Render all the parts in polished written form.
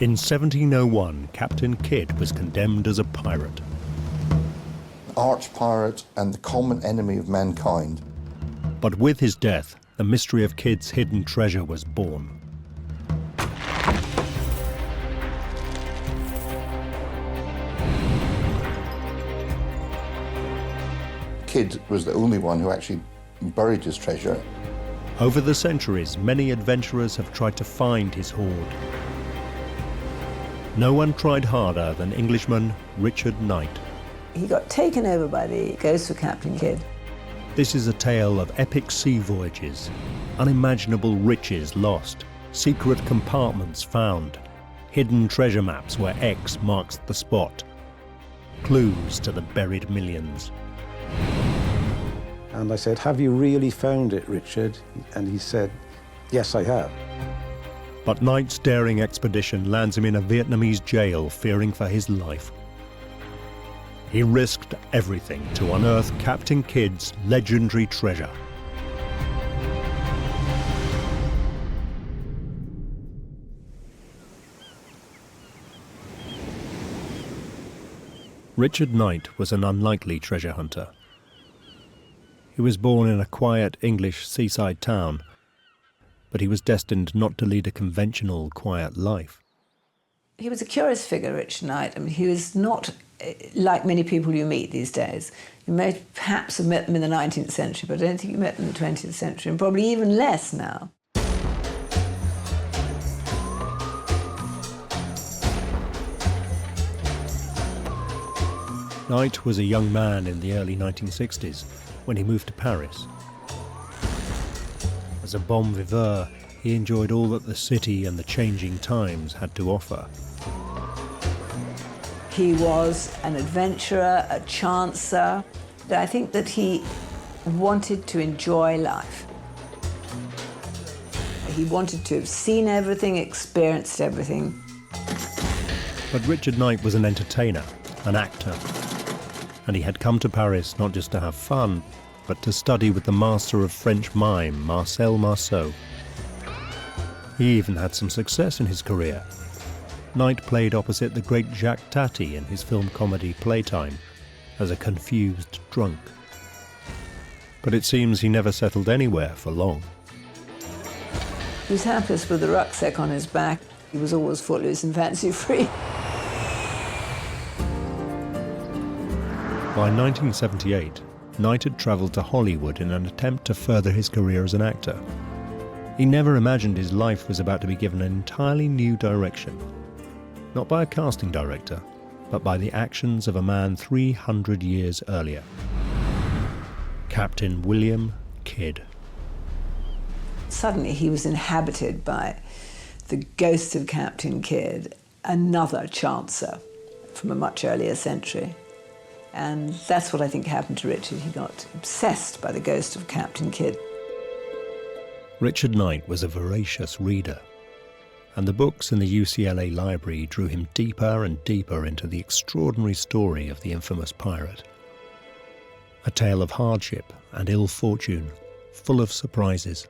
In 1701, Captain Kidd was condemned as a pirate. Arch-pirate and the common enemy of mankind. But with his death, the mystery of Kidd's hidden treasure was born. Kidd was the only one who actually buried his treasure. Over the centuries, many adventurers have tried to find his hoard. No one tried harder than Englishman Richard Knight. He got taken over by the ghost of Captain Kidd. This is a tale of epic sea voyages, unimaginable riches lost, secret compartments found, hidden treasure maps where X marks the spot, clues to the buried millions. And I said, "Have you really found it, Richard?" And he said, "Yes, I have." But Knight's daring expedition lands him in a Vietnamese jail, fearing for his life. He risked everything to unearth Captain Kidd's legendary treasure. Richard Knight was an unlikely treasure hunter. He was born in a quiet English seaside town, but he was destined not to lead a conventional, quiet life. He was a curious figure, Richard Knight. I mean, he was not like many people you meet these days. You may perhaps have met them in the 19th century, but I don't think you met them in the 20th century, and probably even less now. Knight was a young man in the early 1960s when he moved to Paris. As a bon vivant, he enjoyed all that the city and the changing times had to offer. He was an adventurer, a chancer. I think that he wanted to enjoy life. He wanted to have seen everything, experienced everything. But Richard Knight was an entertainer, an actor. And he had come to Paris not just to have fun, but to study with the master of French mime, Marcel Marceau. He even had some success in his career. Knight played opposite the great Jacques Tati in his film comedy Playtime as a confused drunk. But it seems he never settled anywhere for long. He was happiest with the rucksack on his back. He was always footloose and fancy-free. By 1978, Knight had travelled to Hollywood in an attempt to further his career as an actor. He never imagined his life was about to be given an entirely new direction. Not by a casting director, but by the actions of a man 300 years earlier. Captain William Kidd. Suddenly he was inhabited by the ghost of Captain Kidd, another chancer from a much earlier century. And that's what I think happened to Richard. He got obsessed by the ghost of Captain Kidd. Richard Knight was a voracious reader, and the books in the UCLA library drew him deeper and deeper into the extraordinary story of the infamous pirate. A tale of hardship and ill fortune, full of surprises.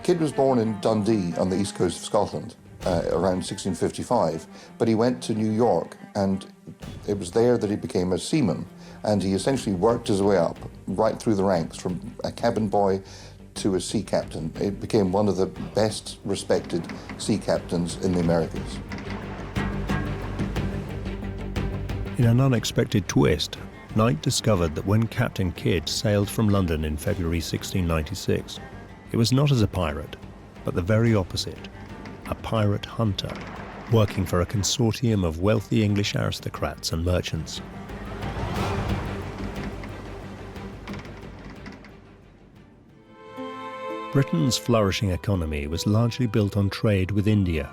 Kidd was born in Dundee on the east coast of Scotland around 1655, but he went to New York, and it was there that he became a seaman, and he essentially worked his way up right through the ranks from a cabin boy to a sea captain. It became one of the best respected sea captains in the Americas. In an unexpected twist, Knight discovered that when Captain Kidd sailed from London in February 1696, it was not as a pirate, but the very opposite, a pirate hunter, working for a consortium of wealthy English aristocrats and merchants. Britain's flourishing economy was largely built on trade with India.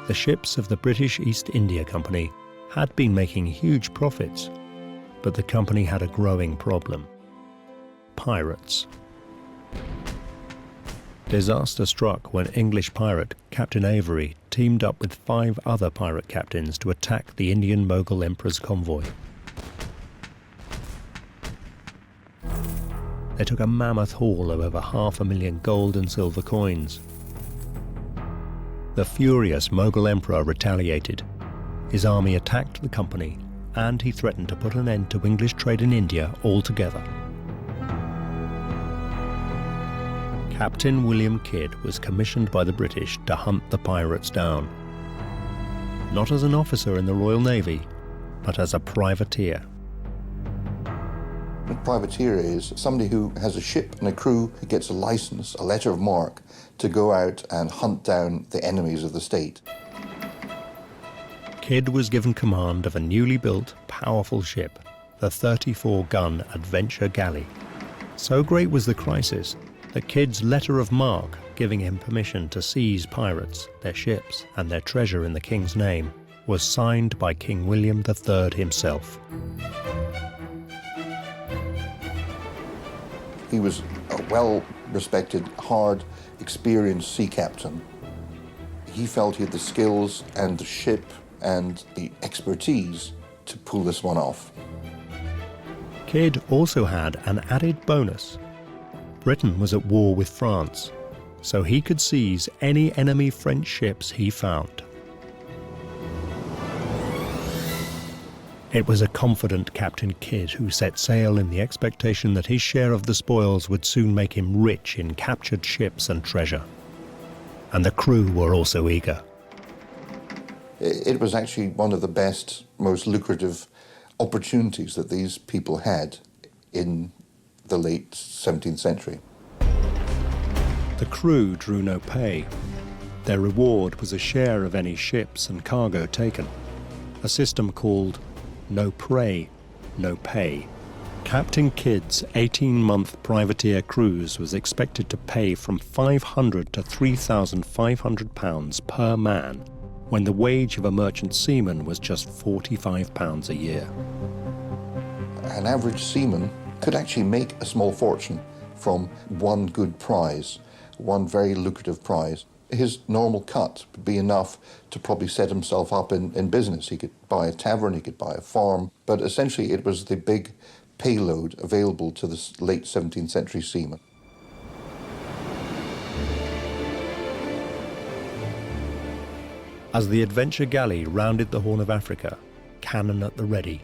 The ships of the British East India Company had been making huge profits, but the company had a growing problem: pirates. Disaster struck when English pirate Captain Avery teamed up with 5 other pirate captains to attack the Indian Mughal Emperor's convoy. They took a mammoth haul of over 500,000 gold and silver coins. The furious Mughal Emperor retaliated. His army attacked the company, and he threatened to put an end to English trade in India altogether. Captain William Kidd was commissioned by the British to hunt the pirates down. Not as an officer in the Royal Navy, but as a privateer. A privateer is somebody who has a ship and a crew who gets a license, a letter of marque, to go out and hunt down the enemies of the state. Kidd was given command of a newly built, powerful ship, the 34-gun Adventure Galley. So great was the crisis that Kidd's letter of marque, giving him permission to seize pirates, their ships, and their treasure in the king's name, was signed by King William III himself. He was a well-respected, hard, experienced sea captain. He felt he had the skills and the ship and the expertise to pull this one off. Kidd also had an added bonus. Britain was at war with France, so he could seize any enemy French ships he found. It was a confident Captain Kidd who set sail in the expectation that his share of the spoils would soon make him rich in captured ships and treasure. And the crew were also eager. It was actually one of the best, most lucrative opportunities that these people had in the late 17th century. The crew drew no pay. Their reward was a share of any ships and cargo taken, a system called no prey, no pay. Captain Kidd's 18-month privateer cruise was expected to pay from £500 to £3,500 per man, when the wage of a merchant seaman was just £45 a year. An average seaman could actually make a small fortune from one good prize, one very lucrative prize. His normal cut would be enough to probably set himself up in business. He could buy a tavern, he could buy a farm, but essentially it was the big payload available to the late 17th century seaman. As the Adventure Galley rounded the Horn of Africa, cannon at the ready,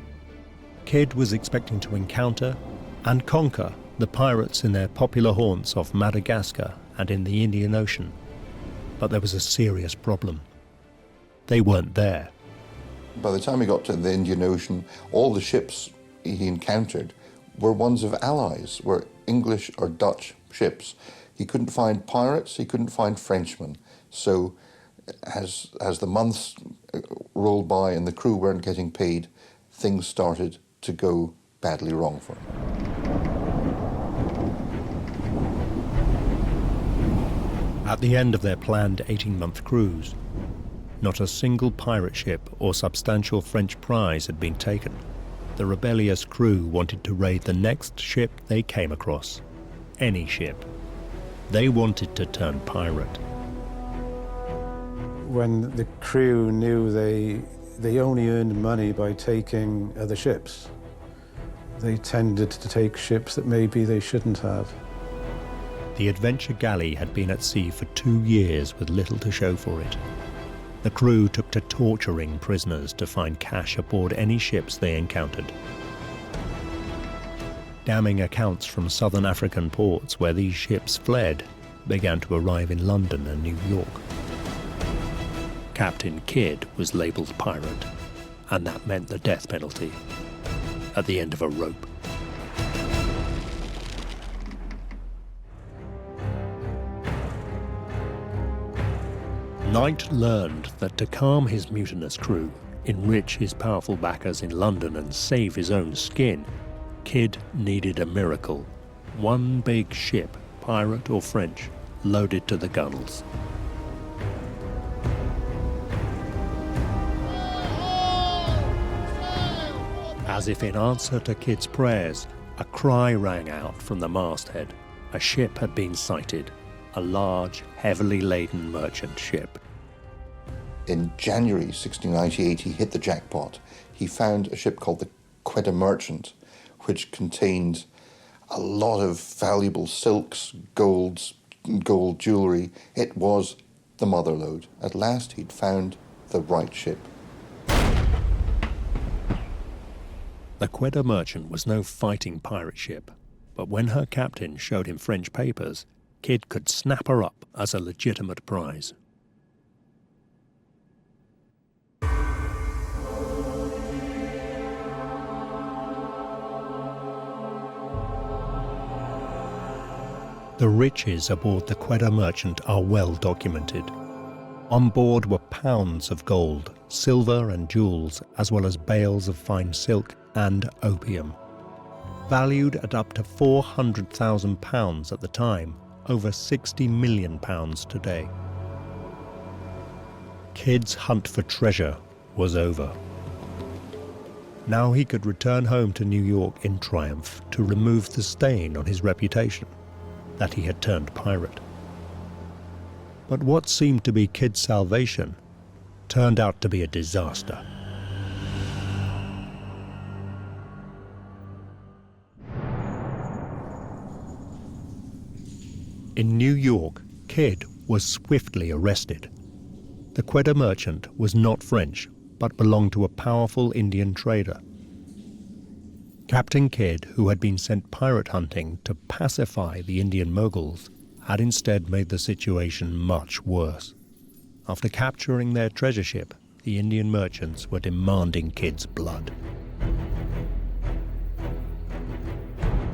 Kidd was expecting to encounter and conquer the pirates in their popular haunts off Madagascar and in the Indian Ocean. But there was a serious problem. They weren't there. By the time he got to the Indian Ocean, all the ships he encountered were ones of allies, were English or Dutch ships. He couldn't find pirates, he couldn't find Frenchmen. So as the months rolled by and the crew weren't getting paid, things started to go badly wrong for him. At the end of their planned 18-month cruise, not a single pirate ship or substantial French prize had been taken. The rebellious crew wanted to raid the next ship they came across. Any ship. They wanted to turn pirate. When the crew knew they only earned money by taking other ships, they tended to take ships that maybe they shouldn't have. The Adventure Galley had been at sea for 2 years with little to show for it. The crew took to torturing prisoners to find cash aboard any ships they encountered. Damning accounts from southern African ports where these ships fled began to arrive in London and New York. Captain Kidd was labelled pirate, and that meant the death penalty at the end of a rope. Knight learned that to calm his mutinous crew, enrich his powerful backers in London and save his own skin, Kidd needed a miracle. One big ship, pirate or French, loaded to the gunwales. As if in answer to Kidd's prayers, a cry rang out from the masthead. A ship had been sighted. a large, heavily laden merchant ship. In January 1698, he hit the jackpot. He found a ship called the Quetta Merchant, which contained a lot of valuable silks, gold jewellery. It was the mother lode. At last, he'd found the right ship. The Quetta Merchant was no fighting pirate ship, but when her captain showed him French papers, Kidd could snap her up as a legitimate prize. The riches aboard the Quetta Merchant are well documented. On board were pounds of gold, silver and jewels, as well as bales of fine silk and opium. Valued at up to £400,000 at the time, over £60 million today. Kidd's hunt for treasure was over. Now he could return home to New York in triumph to remove the stain on his reputation that he had turned pirate. But what seemed to be Kidd's salvation turned out to be a disaster. In New York, Kidd was swiftly arrested. The Quetta Merchant was not French, but belonged to a powerful Indian trader. Captain Kidd, who had been sent pirate hunting to pacify the Indian Moguls, had instead made the situation much worse. After capturing their treasure ship, the Indian merchants were demanding Kidd's blood.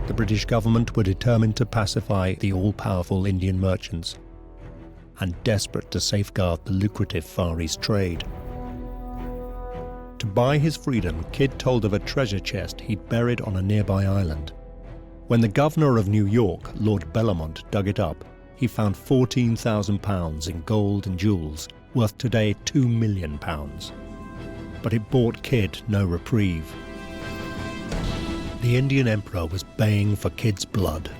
The British government were determined to pacify the all-powerful Indian merchants and desperate to safeguard the lucrative Far East trade. To buy his freedom, Kidd told of a treasure chest he'd buried on a nearby island. When the governor of New York, Lord Bellamont, dug it up, he found £14,000 in gold and jewels, worth today £2 million. But it bought Kidd no reprieve. The Indian emperor was baying for Kidd's blood,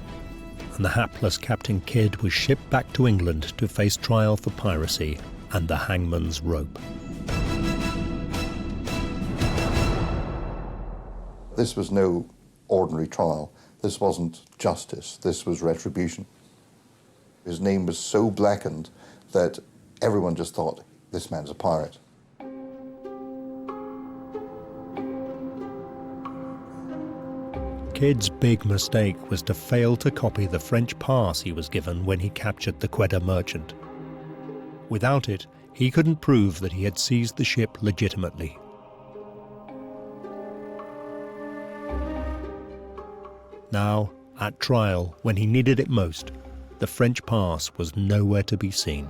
and the hapless Captain Kidd was shipped back to England to face trial for piracy and the hangman's rope. This was no ordinary trial. This wasn't justice. This was retribution. His name was so blackened that everyone just thought, this man's a pirate. Kidd's big mistake was to fail to copy the French pass he was given when he captured the Quetta Merchant. Without it, he couldn't prove that he had seized the ship legitimately. Now, at trial, when he needed it most, the French pass was nowhere to be seen.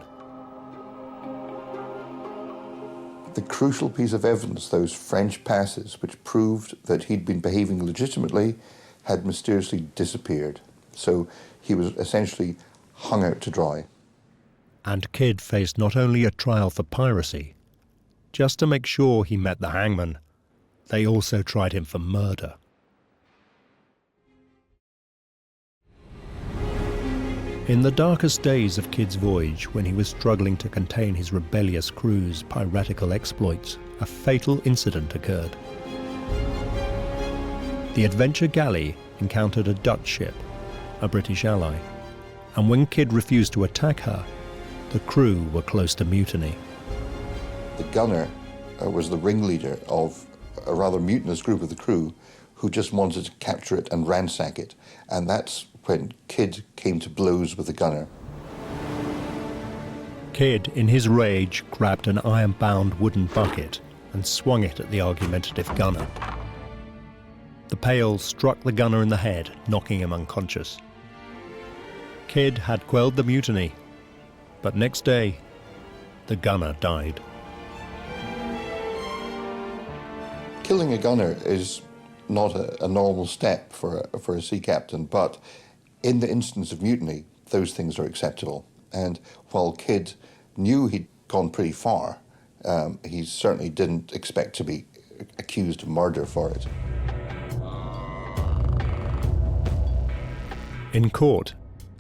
The crucial piece of evidence, those French passes, which proved that he'd been behaving legitimately, had mysteriously disappeared. So he was essentially hung out to dry. And Kidd faced not only a trial for piracy. Just to make sure he met the hangman, they also tried him for murder. In the darkest days of Kidd's voyage, when he was struggling to contain his rebellious crew's piratical exploits, a fatal incident occurred. The Adventure Galley encountered a Dutch ship, a British ally, and when Kidd refused to attack her, the crew were close to mutiny. The gunner was the ringleader of a rather mutinous group of the crew who just wanted to capture it and ransack it, and that's when Kidd came to blows with the gunner. Kidd, in his rage, grabbed an iron-bound wooden bucket and swung it at the argumentative gunner. The pail struck the gunner in the head, knocking him unconscious. Kidd had quelled the mutiny, but next day, the gunner died. Killing a gunner is not a normal step for a sea captain, but in the instance of mutiny, those things are acceptable. And while Kidd knew he'd gone pretty far, he certainly didn't expect to be accused of murder for it. In court,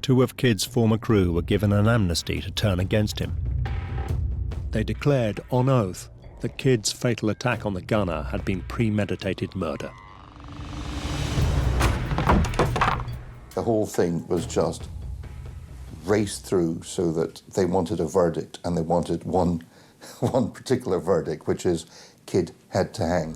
2 of Kidd's former crew were given an amnesty to turn against him. They declared on oath that Kidd's fatal attack on the gunner had been premeditated murder. The whole thing was just raced through so that they wanted a verdict, and they wanted one particular verdict, which is Kidd had to hang.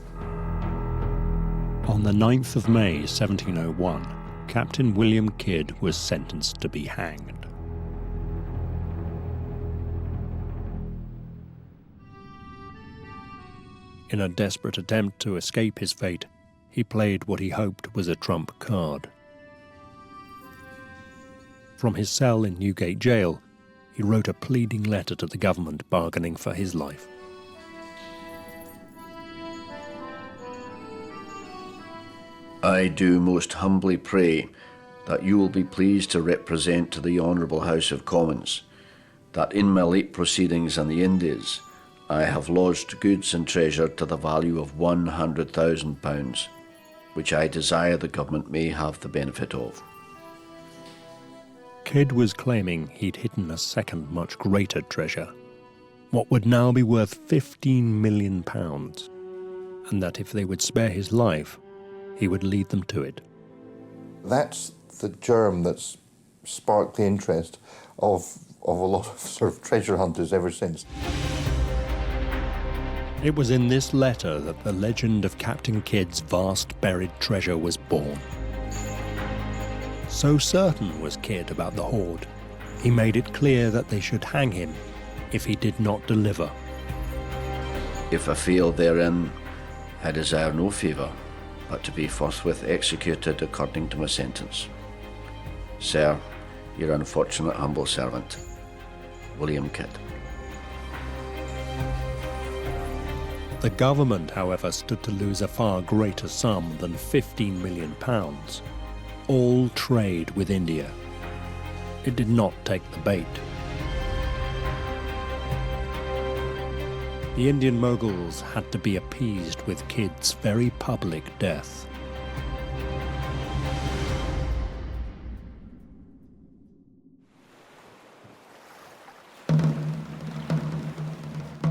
On the 9th of May 1701, Captain William Kidd was sentenced to be hanged. In a desperate attempt to escape his fate, he played what he hoped was a trump card. From his cell in Newgate Jail, he wrote a pleading letter to the government bargaining for his life. I do most humbly pray that you will be pleased to represent to the Honourable House of Commons that in my late proceedings in the Indies I have lodged goods and treasure to the value of £100,000, which I desire the government may have the benefit of. Kidd was claiming he'd hidden a second, much greater treasure, what would now be worth £15 million, and that if they would spare his life, he would lead them to it. That's the germ that's sparked the interest of a lot of sort of treasure hunters ever since. It was in this letter that the legend of Captain Kidd's vast buried treasure was born. So certain was Kidd about the hoard, he made it clear that they should hang him if he did not deliver. If I fail therein, I desire no favour, but to be forthwith executed according to my sentence. Sir, your unfortunate humble servant, William Kidd. The government, however, stood to lose a far greater sum than £15 million. All trade with India. It did not take the bait. The Indian moguls had to be appeased with Kidd's very public death.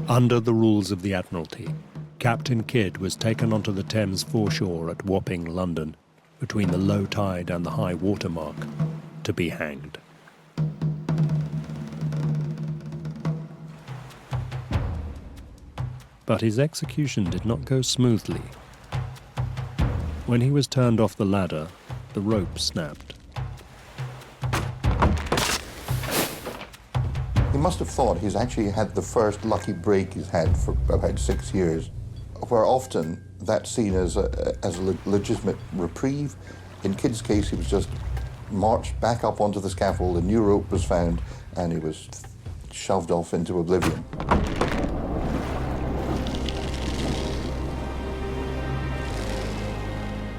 Under the rules of the Admiralty, Captain Kidd was taken onto the Thames foreshore at Wapping, London, between the low tide and the high water mark, to be hanged. But his execution did not go smoothly. When he was turned off the ladder, the rope snapped. He must have thought he's actually had the first lucky break he's had for about 6 years, where often that's seen as a legitimate reprieve. In Kidd's case, he was just marched back up onto the scaffold, a new rope was found, and he was shoved off into oblivion.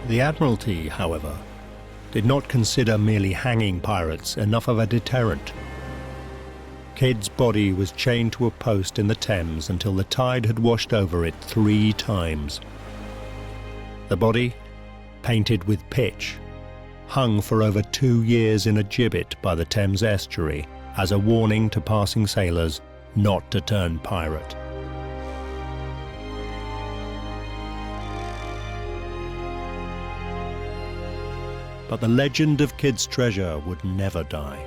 The Admiralty, however, did not consider merely hanging pirates enough of a deterrent. Kidd's body was chained to a post in the Thames until the tide had washed over it 3 times. The body, painted with pitch, hung for over 2 years in a gibbet by the Thames estuary as a warning to passing sailors not to turn pirate. But the legend of Kidd's treasure would never die.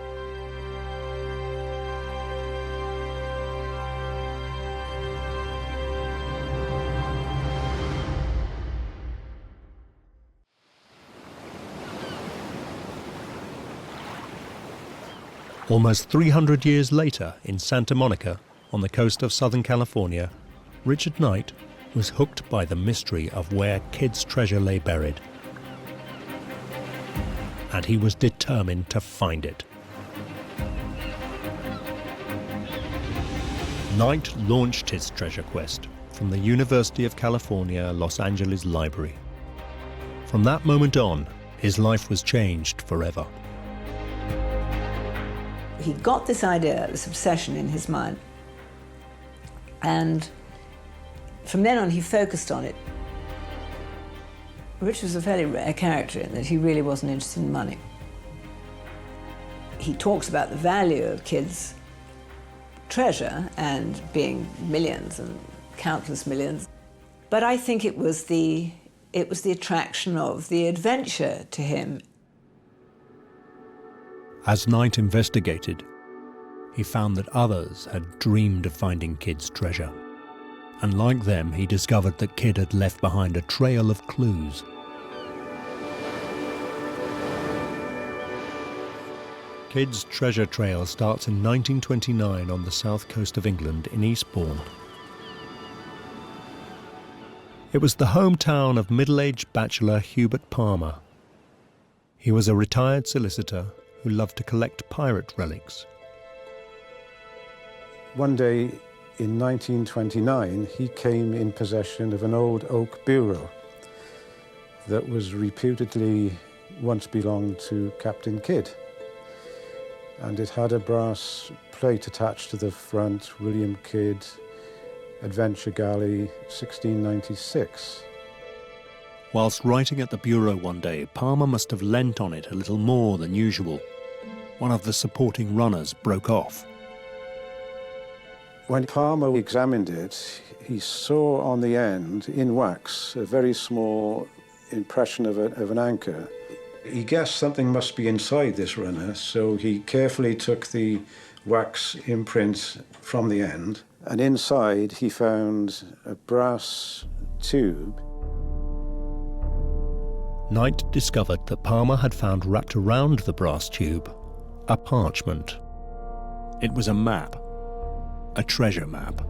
Almost 300 years later, in Santa Monica, on the coast of Southern California, Richard Knight was hooked by the mystery of where Kidd's treasure lay buried. And he was determined to find it. Knight launched his treasure quest from the University of California, Los Angeles Library. From that moment on, his life was changed forever. He got this idea, this obsession in his mind, and from then on he focused on it. Rich was a fairly rare character in that he really wasn't interested in money. He talks about the value of kids' treasure and being millions and countless millions. But I think it was the attraction of the adventure to him. As Knight investigated, he found that others had dreamed of finding Kidd's treasure. And like them, he discovered that Kidd had left behind a trail of clues. Kidd's treasure trail starts in 1929 on the south coast of England in Eastbourne. It was the hometown of middle-aged bachelor Hubert Palmer. He was a retired solicitor who loved to collect pirate relics. One day in 1929, he came in possession of an old oak bureau that was reputedly once belonged to Captain Kidd. And it had a brass plate attached to the front, William Kidd, Adventure Galley, 1696. Whilst writing at the bureau one day, Palmer must have leant on it a little more than usual. One of the supporting runners broke off. When Palmer examined it, he saw on the end, in wax, a very small impression of an anchor. He guessed something must be inside this runner, so he carefully took the wax imprint from the end, and inside he found a brass tube. Knight discovered that Palmer had found wrapped around the brass tube a parchment. It was a map, a treasure map.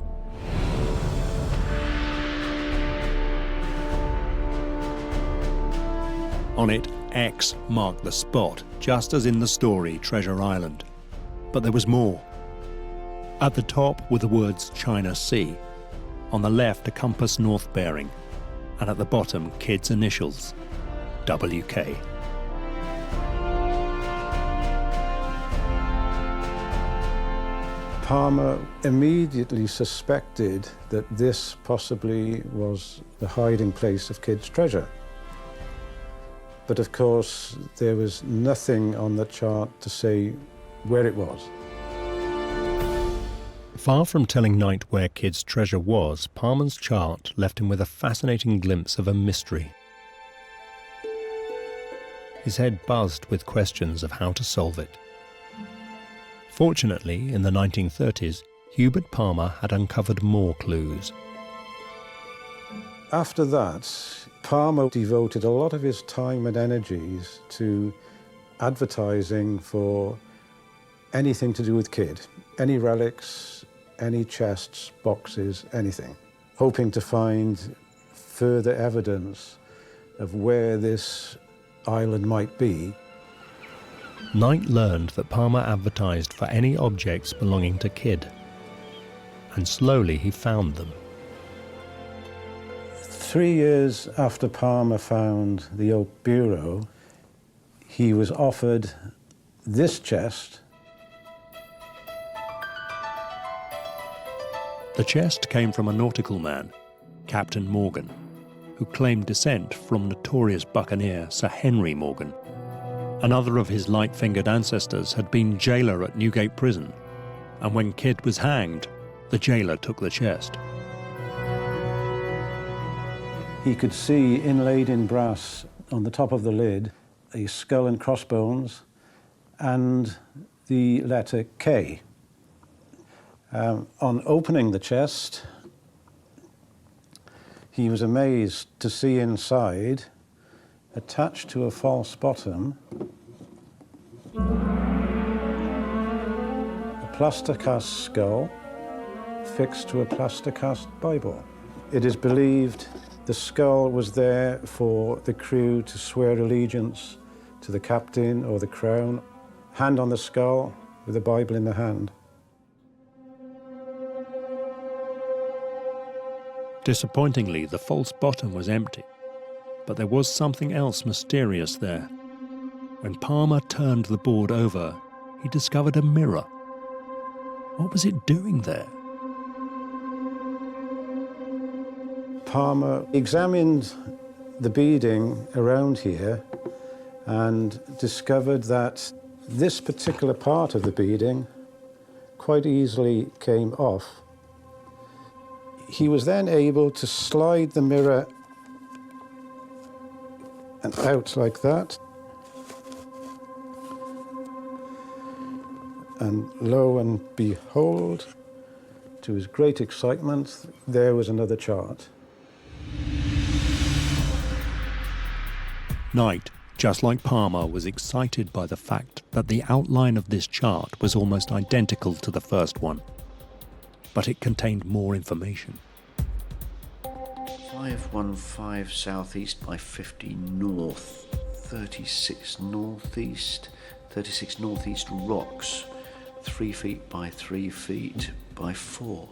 On it, X marked the spot, just as in the story Treasure Island. But there was more. At the top were the words China Sea, on the left a compass north bearing, and at the bottom Kidd's initials, WK. Palmer immediately suspected that this possibly was the hiding place of Kidd's treasure. But of course, there was nothing on the chart to say where it was. Far from telling Knight where Kidd's treasure was, Palmer's chart left him with a fascinating glimpse of a mystery. His head buzzed with questions of how to solve it. Fortunately, in the 1930s, Hubert Palmer had uncovered more clues. After that, Palmer devoted a lot of his time and energies to advertising for anything to do with Kidd, any relics, any chests, boxes, anything, hoping to find further evidence of where this island might be. Knight learned that Palmer advertised for any objects belonging to Kidd, and slowly he found them. 3 years after Palmer found the oak bureau, he was offered this chest. The chest came from a nautical man, Captain Morgan, who claimed descent from notorious buccaneer Sir Henry Morgan. Another of his light-fingered ancestors had been jailer at Newgate Prison, and when Kidd was hanged, the jailer took the chest. He could see inlaid in brass on the top of the lid a skull and crossbones and the letter K. On opening the chest, he was amazed to see inside, attached to a false bottom, a plaster cast skull fixed to a plaster cast Bible. It is believed the skull was there for the crew to swear allegiance to the captain or the crown, hand on the skull with the Bible in the hand. Disappointingly, the false bottom was empty, but there was something else mysterious there. When Palmer turned the board over, he discovered a mirror. What was it doing there? Palmer examined the beading around here and discovered that This particular part of the beading quite easily came off. He was then able to slide the mirror and out like that. And lo and behold, to his great excitement, there was another chart. Knight, just like Palmer, was excited by the fact that the outline of this chart was almost identical to the first one, but it contained more information. 515 southeast by 50 north, 36 northeast rocks, 3 feet by 3 feet by 4.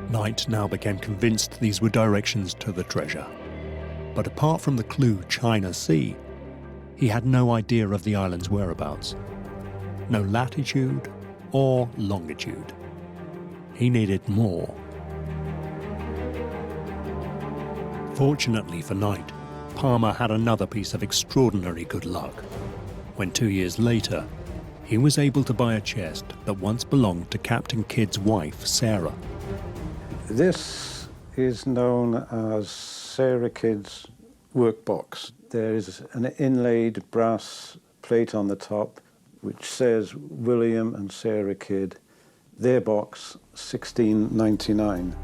Knight now became convinced these were directions to the treasure. But apart from the clue China Sea, he had no idea of the island's whereabouts. No latitude or longitude. He needed more. Fortunately for Knight, Palmer had another piece of extraordinary good luck. When 2 years later, he was able to buy a chest that once belonged to Captain Kidd's wife, Sarah. This is known as Sarah Kidd's workbox. There is an inlaid brass plate on the top which says William and Sarah Kidd, their box, 1699.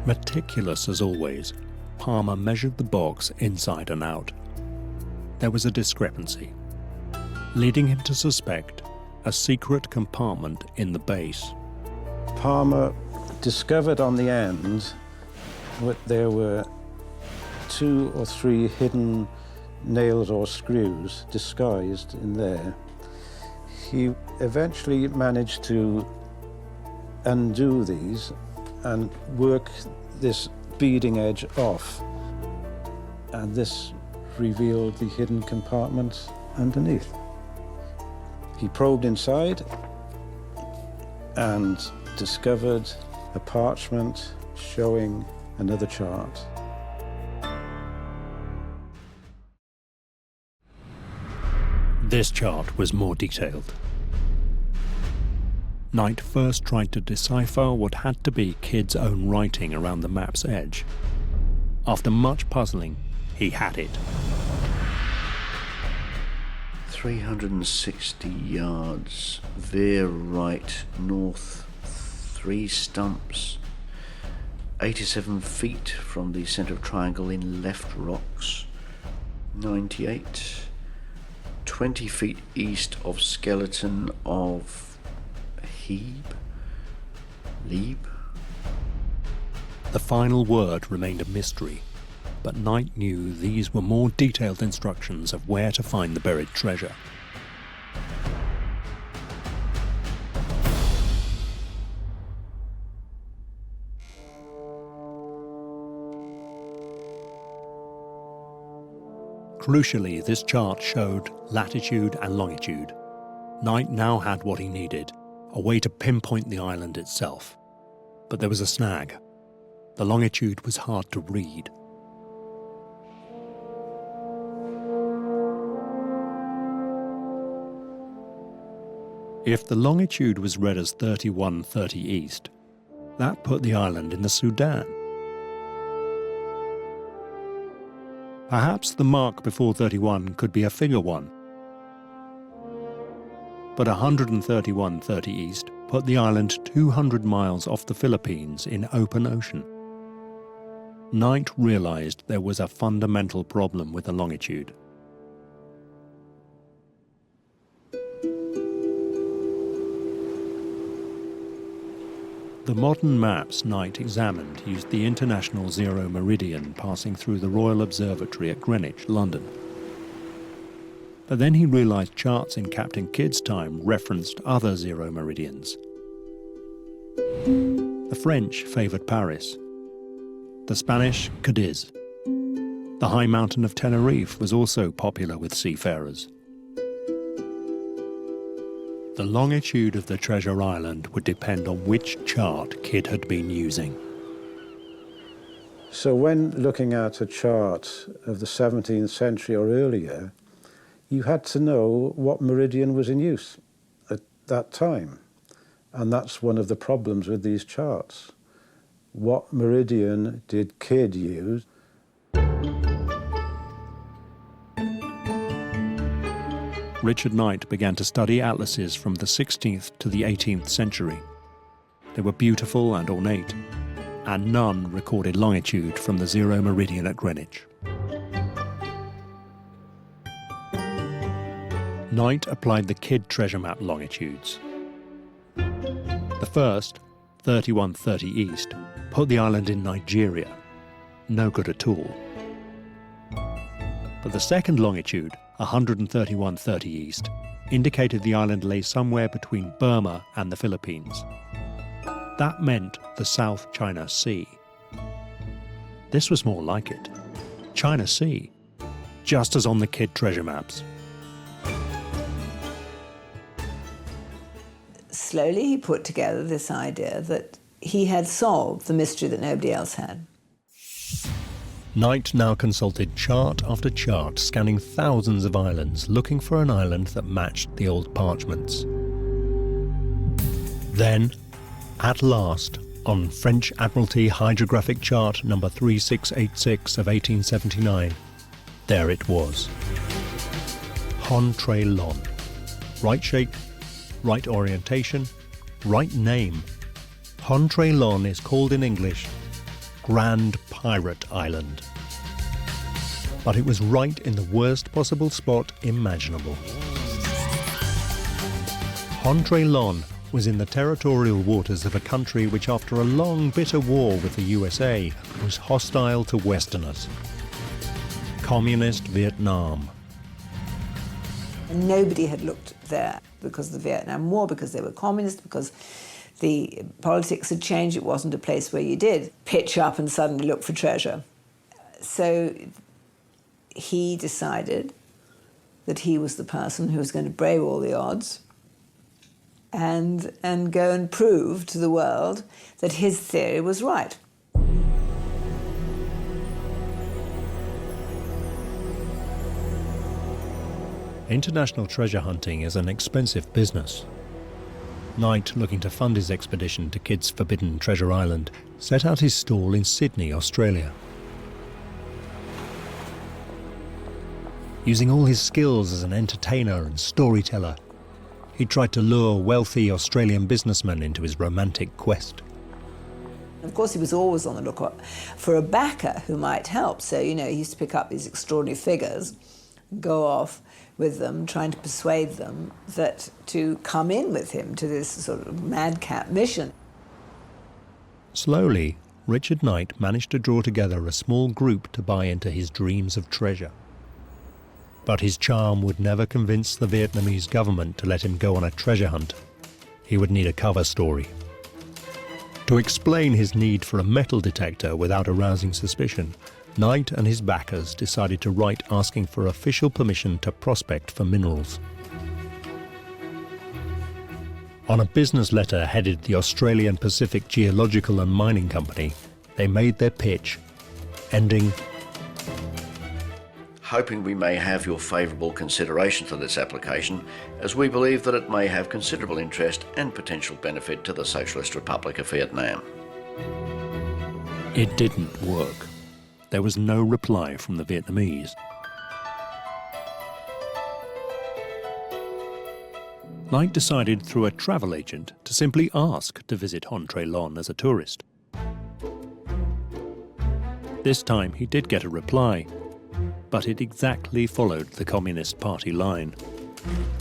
Meticulous as always, Palmer measured the box inside and out. There was a discrepancy, leading him to suspect a secret compartment in the base. Palmer discovered on the end that there were 2 or 3 hidden nails or screws disguised in there. He eventually managed to undo these and work this beading edge off, and this revealed the hidden compartment underneath. He probed inside and discovered a parchment showing another chart. This chart was more detailed. Knight first tried to decipher what had to be Kidd's own writing around the map's edge. After much puzzling, he had it. 360 yards, veer right, north 3 stumps, 87 feet from the centre of triangle in left rocks, 98, 20 feet east of skeleton of Lieb. The final word remained a mystery, but Knight knew these were more detailed instructions of where to find the buried treasure. Crucially, this chart showed latitude and longitude. Knight now had what he needed, a way to pinpoint the island itself. But there was a snag. The longitude was hard to read. If the longitude was read as 3130 east, that put the island in the Sudan. Perhaps the mark before 31 could be a figure 1. But 131.30 east put the island 200 miles off the Philippines in open ocean. Knight realized there was a fundamental problem with the longitude. The modern maps Knight examined used the International Zero Meridian passing through the Royal Observatory at Greenwich, London. But then he realized charts in Captain Kidd's time referenced other zero meridians. The French favoured Paris. The Spanish, Cadiz. The high mountain of Tenerife was also popular with seafarers. The longitude of the treasure island would depend on which chart Kidd had been using. So when looking at a chart of the 17th century or earlier, you had to know what meridian was in use at that time. And that's one of the problems with these charts. What meridian did Kidd use? Richard Knight began to study atlases from the 16th to the 18th century. They were beautiful and ornate, and none recorded longitude from the zero meridian at Greenwich. Knight applied the Kidd treasure map longitudes. The first, 3130 east, put the island in Nigeria. No good at all. But the second longitude, 131.30 east, indicated the island lay somewhere between Burma and the Philippines. That meant the South China Sea. This was more like it. China Sea, just as on the Kidd treasure maps. Slowly he put together this idea that he had solved the mystery that nobody else had. Knight now consulted chart after chart, scanning thousands of islands, looking for an island that matched the old parchments. Then, at last, on French Admiralty Hydrographic Chart number 3686 of 1879, there it was. Hon-tre-lon. Right shape, right orientation, right name. Hon-tre-lon is called in English Grand Pirate Island. But it was right in the worst possible spot imaginable. Hon-tre-lon was in the territorial waters of a country which, after a long, bitter war with the USA, was hostile to Westerners. Communist Vietnam. And nobody had looked there because of the Vietnam War, because they were communist, because the politics had changed. It wasn't a place where you did pitch up and suddenly look for treasure. So he decided that he was the person who was going to brave all the odds and go and prove to the world that his theory was right. International treasure hunting is an expensive business. Knight, looking to fund his expedition to Kidd's forbidden treasure island, set out his stall in Sydney, Australia. Using all his skills as an entertainer and storyteller, he tried to lure wealthy Australian businessmen into his romantic quest. Of course, he was always on the lookout for a backer who might help. So, he used to pick up these extraordinary figures, go off with them, trying to persuade them that to come in with him to this sort of madcap mission. Slowly, Richard Knight managed to draw together a small group to buy into his dreams of treasure. But his charm would never convince the Vietnamese government to let him go on a treasure hunt. He would need a cover story. To explain his need for a metal detector without arousing suspicion, Knight and his backers decided to write asking for official permission to prospect for minerals. On a business letter headed the Australian Pacific Geological and Mining Company, they made their pitch, ending, hoping we may have your favourable consideration for this application, as we believe that it may have considerable interest and potential benefit to the Socialist Republic of Vietnam. It didn't work. There was no reply from the Vietnamese. Knight decided through a travel agent to simply ask to visit Hon-tre-lon as a tourist. This time he did get a reply, but it exactly followed the Communist Party line.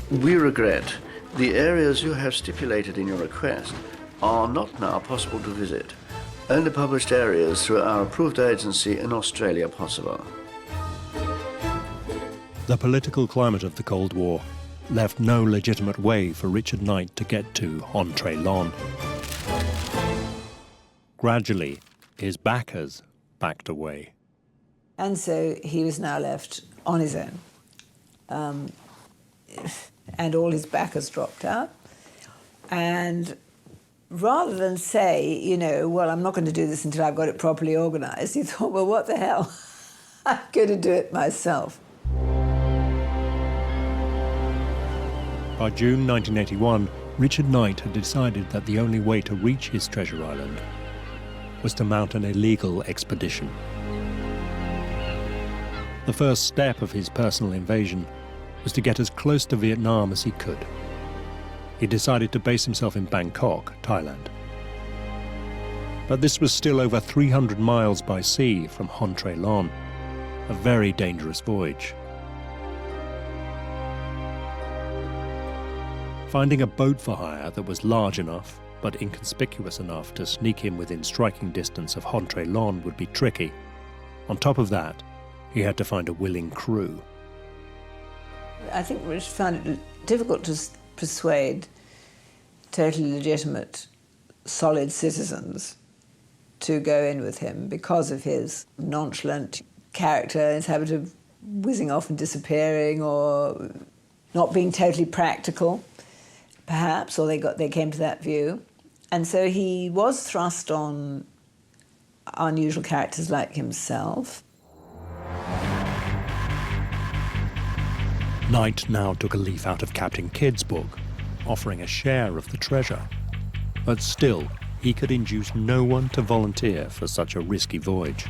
We regret the areas you have stipulated in your request are not now possible to visit. Only published areas through our approved agency in Australia possible. The political climate of the Cold War left no legitimate way for Richard Knight to get to Hon-tre-lon. Gradually, his backers backed away. And so he was now left on his own. And all his backers dropped out. And rather than say, you know, well, I'm not going to do this until I've got it properly organised, he thought, well, what the hell? I'm going to do it myself. By June 1981, Richard Knight had decided that the only way to reach his treasure island was to mount an illegal expedition. The first step of his personal invasion was to get as close to Vietnam as he could. He decided to base himself in Bangkok, Thailand. But this was still over 300 miles by sea from Hon Tre Lon, a very dangerous voyage. Finding a boat for hire that was large enough but inconspicuous enough to sneak him within striking distance of Hon Tre Lon would be tricky. On top of that, he had to find a willing crew. I think Rich found it difficult to persuade totally legitimate, solid citizens to go in with him because of his nonchalant character, his habit of whizzing off and disappearing, or not being totally practical, perhaps, or they came to that view. And so he was thrust on unusual characters like himself. Knight now took a leaf out of Captain Kidd's book, offering a share of the treasure. But still, he could induce no one to volunteer for such a risky voyage.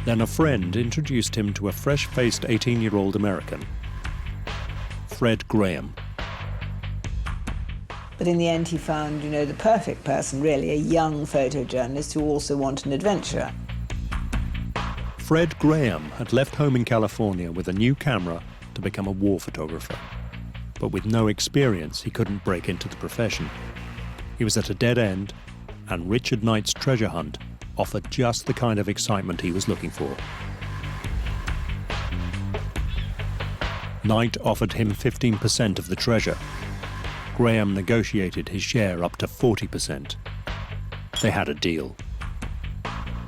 Then a friend introduced him to a fresh-faced 18-year-old American, Fred Graham. But in the end, he found, you know, the perfect person, really, a young photojournalist who also wanted an adventure. Fred Graham had left home in California with a new camera to become a war photographer. But with no experience, he couldn't break into the profession. He was at a dead end, and Richard Knight's treasure hunt offered just the kind of excitement he was looking for. Knight offered him 15% of the treasure. Graham negotiated his share up to 40%. They had a deal.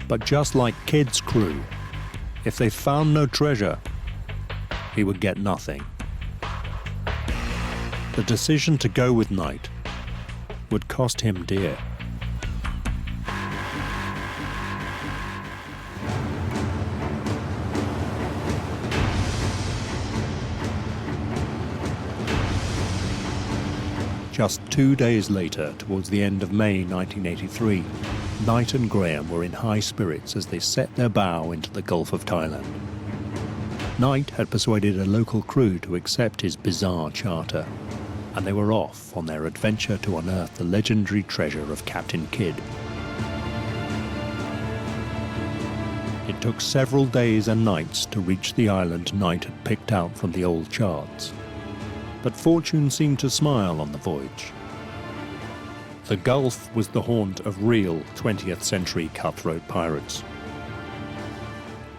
But just like Kidd's crew, if they found no treasure, he would get nothing. The decision to go with Knight would cost him dear. Just 2 days later, towards the end of May 1983, Knight and Graham were in high spirits as they set their bow into the Gulf of Thailand. Knight had persuaded a local crew to accept his bizarre charter, and they were off on their adventure to unearth the legendary treasure of Captain Kidd. It took several days and nights to reach the island Knight had picked out from the old charts. But fortune seemed to smile on the voyage. The Gulf was the haunt of real 20th century cutthroat pirates.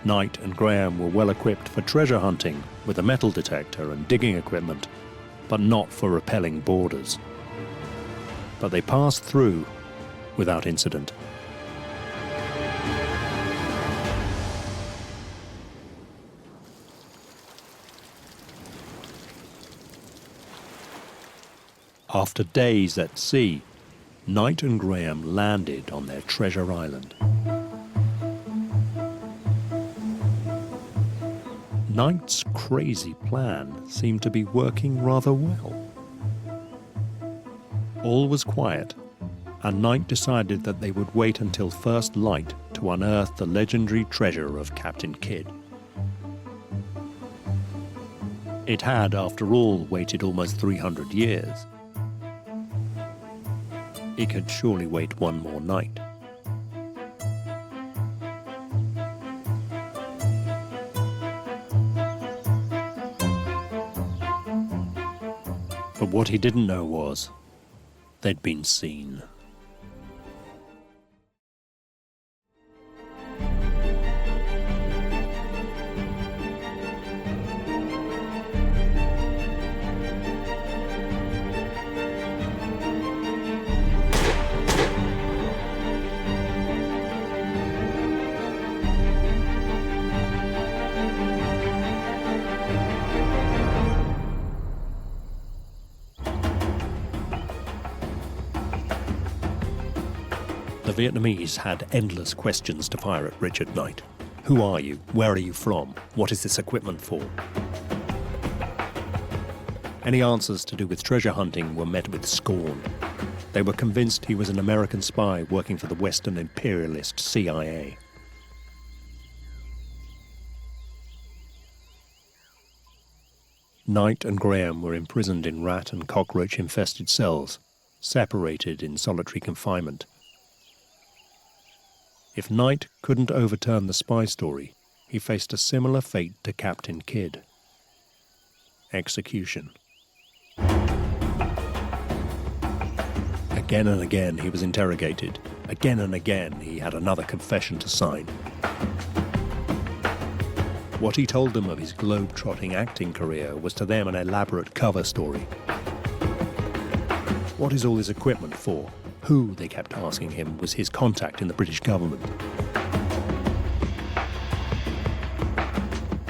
Knight and Graham were well equipped for treasure hunting with a metal detector and digging equipment, but not for rappelling boarders. But they passed through without incident. After days at sea, Knight and Graham landed on their treasure island. Knight's crazy plan seemed to be working rather well. All was quiet, and Knight decided that they would wait until first light to unearth the legendary treasure of Captain Kidd. It had, after all, waited almost 300 years. It could surely wait one more night. But what he didn't know was, they'd been seen. The Vietnamese had endless questions to fire at Richard Knight. Who are you? Where are you from? What is this equipment for? Any answers to do with treasure hunting were met with scorn. They were convinced he was an American spy working for the Western imperialist CIA. Knight and Graham were imprisoned in rat and cockroach-infested cells, separated in solitary confinement. If Knight couldn't overturn the spy story, he faced a similar fate to Captain Kidd: execution. Again and again he was interrogated. Again and again he had another confession to sign. What he told them of his globe-trotting acting career was to them an elaborate cover story. What is all this equipment for? Who, they kept asking him, was his contact in the British government?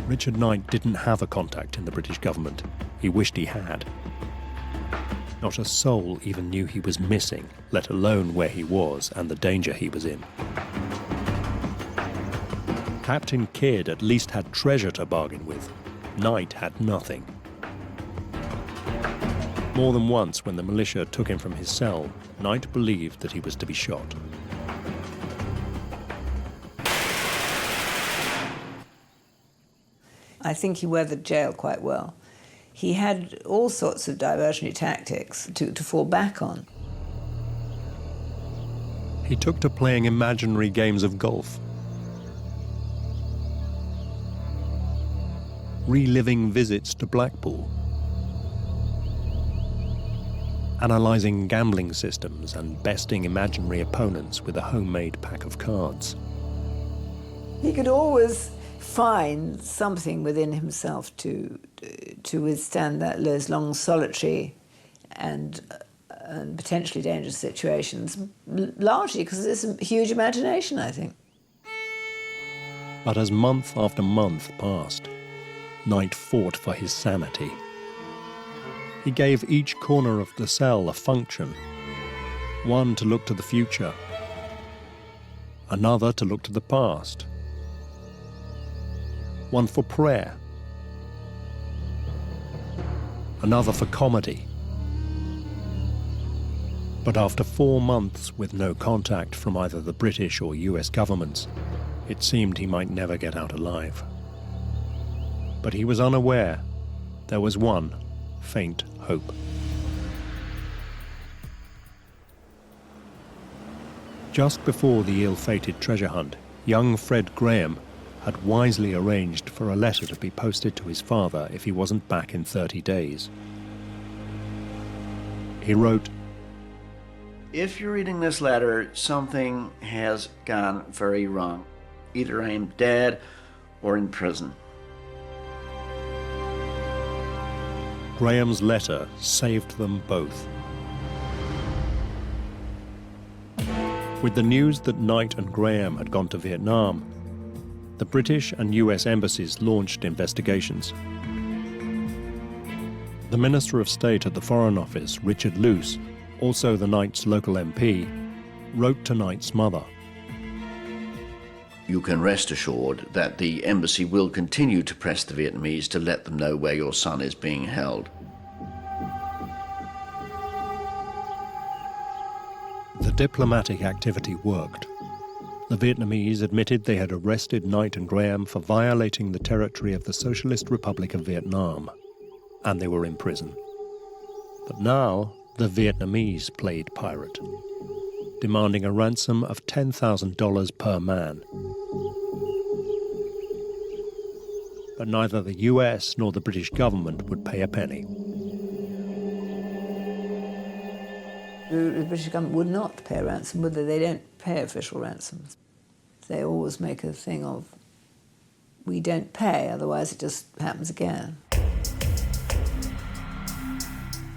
Richard Knight didn't have a contact in the British government. He wished he had. Not a soul even knew he was missing, let alone where he was and the danger he was in. Captain Kidd at least had treasure to bargain with. Knight had nothing. More than once, when the militia took him from his cell, Knight believed that he was to be shot. I think he weathered jail quite well. He had all sorts of diversionary tactics to fall back on. He took to playing imaginary games of golf, reliving visits to Blackpool, analysing gambling systems and besting imaginary opponents with a homemade pack of cards. He could always find something within himself to withstand those long, solitary and potentially dangerous situations, largely because there's a huge imagination, I think. But as month after month passed, Knight fought for his sanity. He gave each corner of the cell a function, one to look to the future, another to look to the past, one for prayer, another for comedy. But after 4 months with no contact from either the British or US governments, it seemed he might never get out alive. But he was unaware there was one faint hope. Just before the ill-fated treasure hunt, young Fred Graham had wisely arranged for a letter to be posted to his father if he wasn't back in 30 days. He wrote, If you're reading this letter, something has gone very wrong. Either I am dead or in prison. Graham's letter saved them both. With the news that Knight and Graham had gone to Vietnam, the British and US embassies launched investigations. The Minister of State at the Foreign Office, Richard Luce, also the Knight's local MP, wrote to Knight's mother. You can rest assured that the embassy will continue to press the Vietnamese to let them know where your son is being held. The diplomatic activity worked. The Vietnamese admitted they had arrested Knight and Graham for violating the territory of the Socialist Republic of Vietnam, and they were in prison. But now the Vietnamese played pirate, demanding a ransom of $10,000 per man. But neither the US nor the British government would pay a penny. The British government would not pay a ransom, would they? They don't pay official ransoms. They always make a thing of, we don't pay, otherwise it just happens again.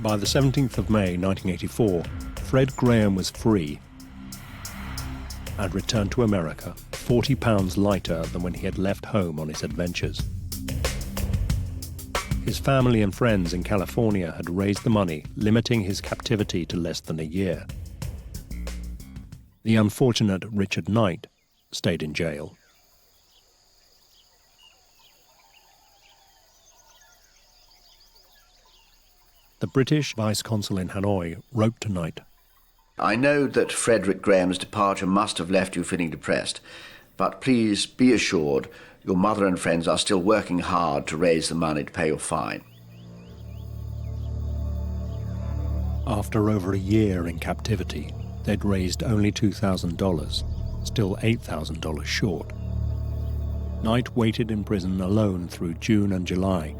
By the 17th of May 1984, Fred Graham was free and returned to America, 40 pounds lighter than when he had left home on his adventures. His family and friends in California had raised the money, limiting his captivity to less than a year. The unfortunate Richard Knight stayed in jail. The British vice-consul in Hanoi wrote to Knight. I know that Frederick Graham's departure must have left you feeling depressed, but please be assured your mother and friends are still working hard to raise the money to pay your fine. After over a year in captivity, they'd raised only $2,000, still $8,000 short. Knight waited in prison alone through June and July.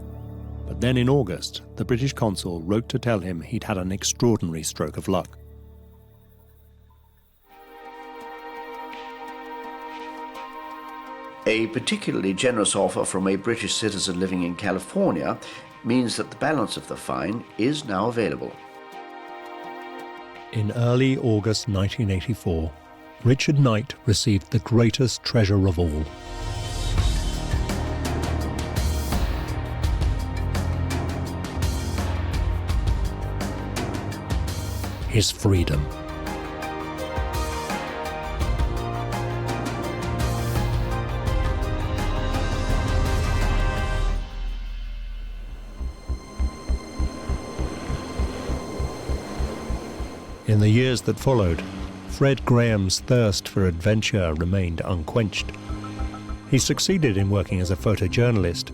But then in August, the British consul wrote to tell him he'd had an extraordinary stroke of luck. A particularly generous offer from a British citizen living in California means that the balance of the fine is now available. In early August 1984, Richard Knight received the greatest treasure of all. His freedom. In the years that followed, Fred Graham's thirst for adventure remained unquenched. He succeeded in working as a photojournalist,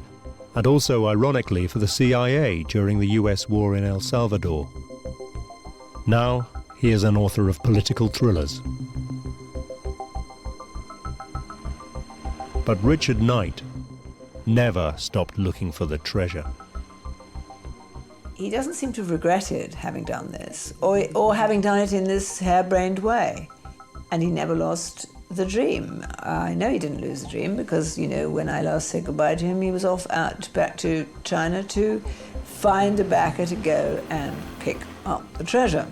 and also, ironically, for the CIA during the US war in El Salvador. Now, he is an author of political thrillers. But Richard Knight never stopped looking for the treasure. He doesn't seem to have regretted having done this, or having done it in this harebrained way. And he never lost the dream. I know he didn't lose the dream because, you know, when I last said goodbye to him, he was off out back to China to find a backer to go and pick up the treasure.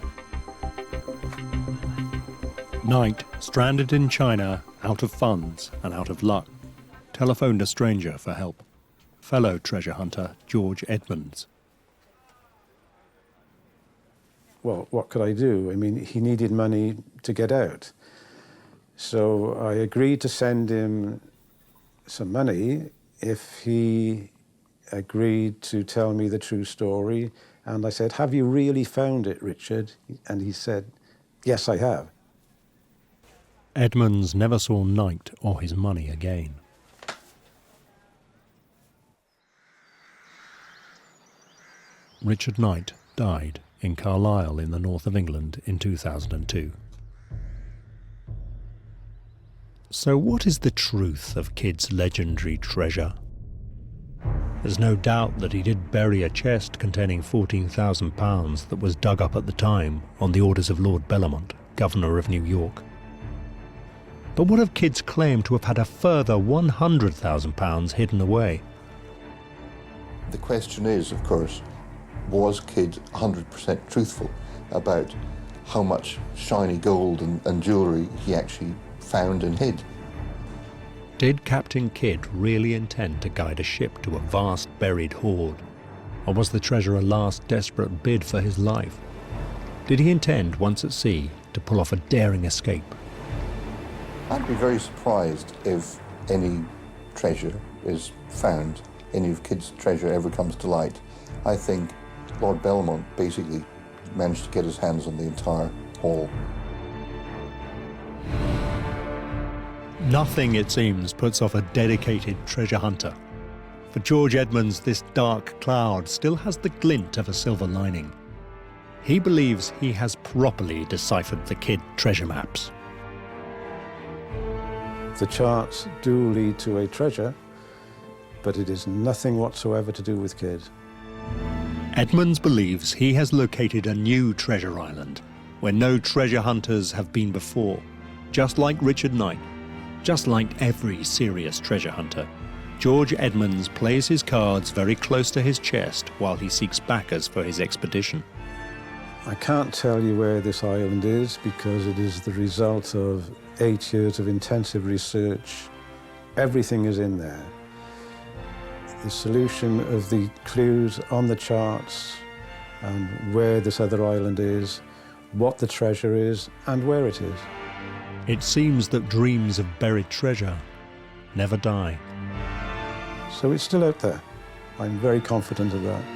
Knight, stranded in China, out of funds and out of luck, telephoned a stranger for help, fellow treasure hunter George Edmonds. Well, what could I do? I mean, he needed money to get out. So I agreed to send him some money if he agreed to tell me the true story. And I said, "Have you really found it, Richard?" And he said, "Yes, I have." Edmonds never saw Knight or his money again. Richard Knight died in Carlisle in the north of England in 2002. So what is the truth of Kidd's legendary treasure? There's no doubt that he did bury a chest containing £14,000 that was dug up at the time on the orders of Lord Bellamont, Governor of New York. But what of Kidd's claim to have had a further £100,000 hidden away? The question is, of course, was Kidd 100% truthful about how much shiny gold and jewellery he actually found and hid? Did Captain Kidd really intend to guide a ship to a vast buried hoard? Or was the treasure a last desperate bid for his life? Did he intend, once at sea, to pull off a daring escape? I'd be very surprised if any treasure is found, any of Kidd's treasure ever comes to light. I think Lord Bellamont basically managed to get his hands on the entire haul. Nothing, it seems, puts off a dedicated treasure hunter. For George Edmonds, this dark cloud still has the glint of a silver lining. He believes he has properly deciphered the Kidd treasure maps. The charts do lead to a treasure, but it is nothing whatsoever to do with Kidd. Edmonds believes he has located a new treasure island where no treasure hunters have been before, just like Richard Knight, just like every serious treasure hunter. George Edmonds plays his cards very close to his chest while he seeks backers for his expedition. I can't tell you where this island is because it is the result of 8 years of intensive research. Everything is in there. The solution of the clues on the charts and where this other island is, what the treasure is and where it is. It seems that dreams of buried treasure never die. So it's still out there. I'm very confident of that.